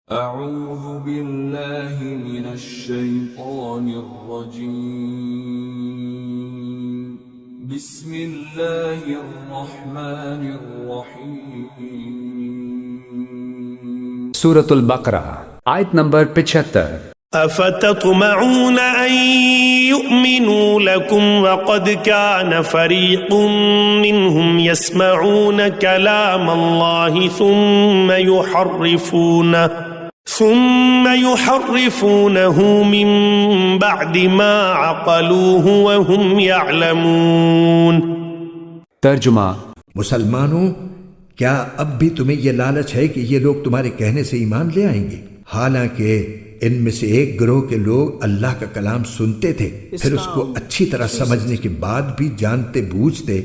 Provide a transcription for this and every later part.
اعوذ باللہ من الشیطان الرجیم بسم اللہ الرحمن الرحیم سورة البقرہ آیت نمبر 75۔ افتطمعون ان يؤمنوا لكم وقد كان فريق منهم يسمعون كلام الله ثم يحرفونه من بعد ما عقلوه وهم يعلمون۔ ترجمہ: مسلمانوں، کیا اب بھی تمہیں یہ لالچ ہے کہ یہ لوگ تمہارے کہنے سے ایمان لے آئیں گے، حالانکہ ان میں سے ایک گروہ کے لوگ اللہ کا کلام سنتے تھے، پھر اس کو اچھی طرح سمجھنے کے بعد بھی جانتے بوجھتے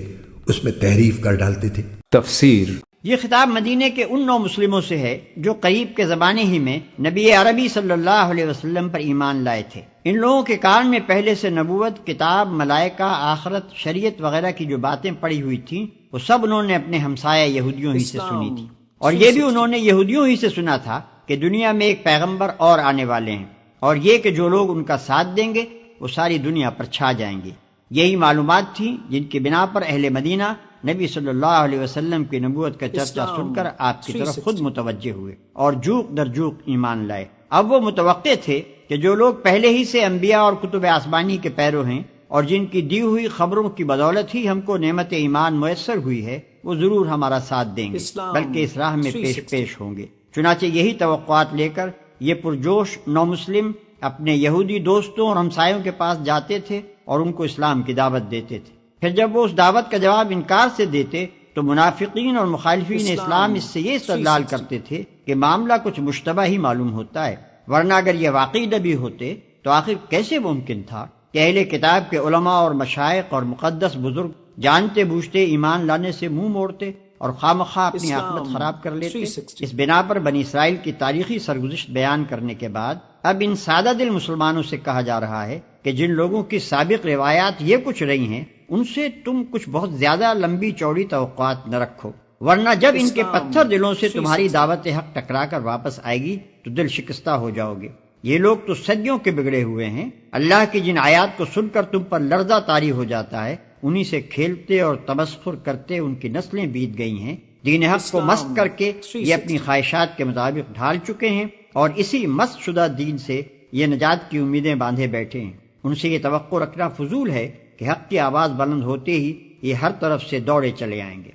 اس میں تحریف کر ڈالتے تھے۔ تفسیر: یہ خطاب مدینے کے ان 9 مسلموں سے ہے جو قریب کے زمانے ہی میں نبی عربی صلی اللہ علیہ وسلم پر ایمان لائے تھے۔ ان لوگوں کے کان میں پہلے سے نبوت، کتاب، ملائکہ، آخرت، شریعت وغیرہ کی جو باتیں پڑی ہوئی تھیں وہ سب انہوں نے اپنے ہمسایہ یہودیوں ہی سے سنی تھی، اور یہ بھی انہوں نے یہودیوں ہی سے سنا تھا کہ دنیا میں ایک پیغمبر اور آنے والے ہیں، اور یہ کہ جو لوگ ان کا ساتھ دیں گے وہ ساری دنیا پر چھا جائیں گے۔ یہی معلومات تھیں جن کی بنا پر اہل مدینہ نبی صلی اللہ علیہ وسلم کی نبوت کا چرچا سن کر آپ کی طرف خود متوجہ ہوئے اور جوق در جوق ایمان لائے۔ اب وہ متوقع تھے کہ جو لوگ پہلے ہی سے انبیاء اور کتب آسمانی کے پیرو ہیں اور جن کی دی ہوئی خبروں کی بدولت ہی ہم کو نعمت ایمان میسر ہوئی ہے، وہ ضرور ہمارا ساتھ دیں گے، بلکہ اس راہ میں پیش ہوں گے۔ چنانچہ یہی توقعات لے کر یہ پرجوش 9 مسلم اپنے یہودی دوستوں اور ہمسایوں کے پاس جاتے تھے اور ان کو اسلام کی دعوت دیتے تھے۔ پھر جب وہ اس دعوت کا جواب انکار سے دیتے تو منافقین اور مخالفین اسلام اس سے یہ استدلال کرتے تھے کہ معاملہ کچھ مشتبہ ہی معلوم ہوتا ہے، ورنہ اگر یہ واقعی نبی ہوتے تو آخر کیسے ممکن تھا کہ اہل کتاب کے علماء اور مشائخ اور مقدس بزرگ جانتے بوجھتے ایمان لانے سے منہ موڑتے اور خواہ اپنی عاقبت خراب کر لیتے۔ اس بنا پر بنی اسرائیل کی تاریخی سرگزشت بیان کرنے کے بعد اب ان سادہ دل مسلمانوں سے کہا جا رہا ہے کہ جن لوگوں کی سابق روایات یہ کچھ رہی ہیں ان سے تم کچھ بہت زیادہ لمبی چوڑی توقعات نہ رکھو، ورنہ جب ان کے پتھر دلوں سے تمہاری دعوت حق ٹکرا کر واپس آئے گی تو دل شکستہ ہو جاؤ گے۔ یہ لوگ تو صدیوں کے بگڑے ہوئے ہیں، اللہ کی جن آیات کو سن کر تم پر لرزہ طاری ہو جاتا ہے انہی سے کھیلتے اور تمسخر کرتے ان کی نسلیں بیت گئی ہیں۔ دین حق کو مست کر کے یہ اپنی خواہشات کے مطابق ڈھال چکے ہیں اور اسی مست شدہ دین سے یہ نجات کی امیدیں باندھے بیٹھے ہیں۔ ان سے یہ توقع رکھنا فضول ہے کہ حق کی آواز بلند ہوتے ہی یہ ہر طرف سے دوڑے چلے آئیں گے۔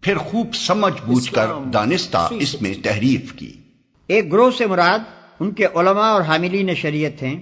پھر خوب سمجھ بوجھ کر دانستہ اس میں تحریف کی۔ ایک گروہ سے مراد ان کے علماء اور حاملین شریعت ہیں۔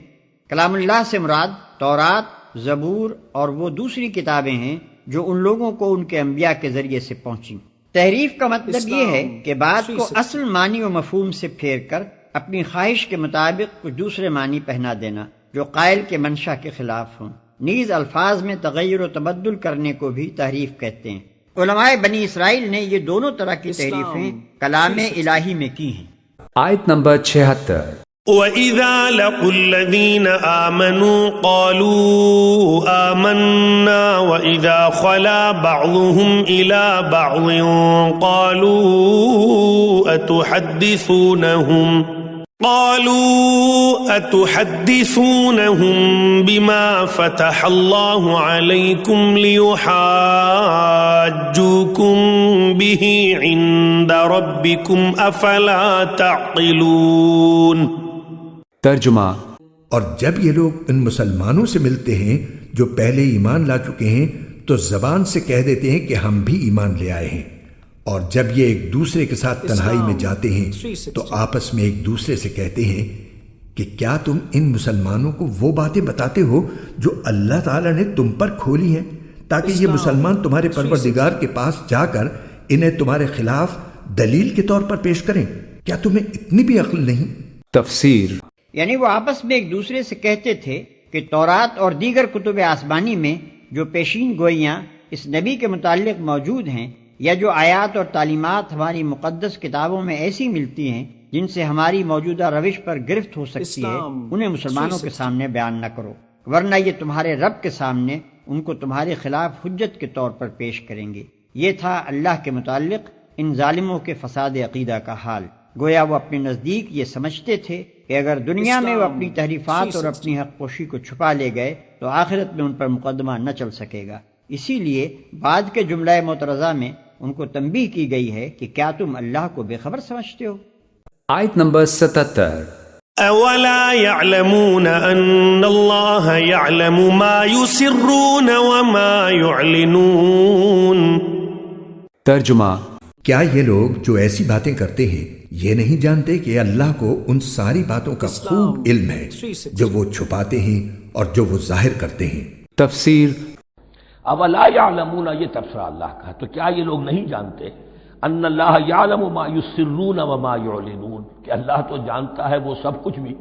کلام اللہ سے مراد تورات، زبور اور وہ دوسری کتابیں ہیں جو ان لوگوں کو ان کے انبیاء کے ذریعے سے پہنچیں۔ تحریف کا مطلب یہ ہے کہ بات کو اصل معنی و مفہوم سے پھیر کر اپنی خواہش کے مطابق کچھ دوسرے معنی پہنا دینا جو قائل کے منشا کے خلاف ہوں۔ نیز الفاظ میں تغیر و تبدل کرنے کو بھی تحریف کہتے ہیں۔ علماء بنی اسرائیل نے یہ دونوں طرح کی تحریفیں کلام الہی میں کی ہیں۔ آیت نمبر 76۔ وَإِذَا لَقُوا الَّذِينَ آمَنُوا قَالُوا آمَنَّا وَإِذَا خَلَا بَعْضُهُمْ إِلَى بَعْضٍ قَالُوا أَتُحَدِّثُونَهُمْ بِمَا فَتَحَ اللَّهُ عَلَيْكُمْ لِيُحَاجُّوكُمْ بِهِ عِندَ رَبِّكُمْ أَفَلَا تَعْقِلُونَ۔ ترجمہ: اور جب یہ لوگ ان مسلمانوں سے ملتے ہیں جو پہلے ایمان لا چکے ہیں تو زبان سے کہہ دیتے ہیں کہ ہم بھی ایمان لے آئے ہیں، اور جب یہ ایک دوسرے کے ساتھ تنہائی میں جاتے ہیں تو آپس میں ایک دوسرے سے کہتے ہیں کہ کیا تم ان مسلمانوں کو وہ باتیں بتاتے ہو جو اللہ تعالیٰ نے تم پر کھولی ہیں تاکہ یہ مسلمان تمہارے پروردگار کے پاس جا کر انہیں تمہارے خلاف دلیل کے طور پر پیش کریں؟ کیا تمہیں اتنی بھی عقل نہیں؟ تفسیر: یعنی وہ آپس میں ایک دوسرے سے کہتے تھے کہ تورات اور دیگر کتب آسمانی میں جو پیشین گوئیاں اس نبی کے متعلق موجود ہیں یا جو آیات اور تعلیمات ہماری مقدس کتابوں میں ایسی ملتی ہیں جن سے ہماری موجودہ روش پر گرفت ہو سکتی ہے، انہیں مسلمانوں کے سامنے بیان نہ کرو، ورنہ یہ تمہارے رب کے سامنے ان کو تمہارے خلاف حجت کے طور پر پیش کریں گے۔ یہ تھا اللہ کے متعلق ان ظالموں کے فساد عقیدہ کا حال۔ گویا وہ اپنے نزدیک یہ سمجھتے تھے کہ اگر دنیا میں وہ اپنی تحریفات اور اپنی حق پوشی کو چھپا لے گئے تو آخرت میں ان پر مقدمہ نہ چل سکے گا۔ اسی لیے بعد کے جملہ معترضہ میں ان کو تنبیہ کی گئی ہے کہ کیا تم اللہ کو بے خبر سمجھتے ہو؟ آیت نمبر 77 أولا يعلمون أن الله يعلم ما يسرون وما يعلنون۔ ترجمہ، کیا یہ لوگ جو ایسی باتیں کرتے ہیں یہ نہیں جانتے کہ اللہ کو ان ساری باتوں کا خوب علم ہے جو وہ چھپاتے ہیں اور جو وہ ظاہر کرتے ہیں؟ تفسیر اولا یعلمون، یہ تبصرہ اللہ کا ہے، تو کیا یہ لوگ نہیں جانتے ان اللہ یعلم ما یسرون وما یعلنون، کہ اللہ تو جانتا ہے وہ سب کچھ بھی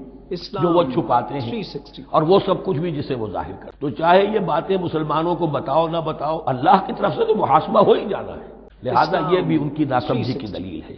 جو وہ چھپاتے ہیں اور وہ سب کچھ بھی جسے وہ ظاہر کرتے۔ تو چاہے یہ باتیں مسلمانوں کو بتاؤ نہ بتاؤ، اللہ کی طرف سے تو محاسبہ ہو ہی جانا ہے، لہذا یہ بھی ان کی ناسمجھی کی دلیل ہے۔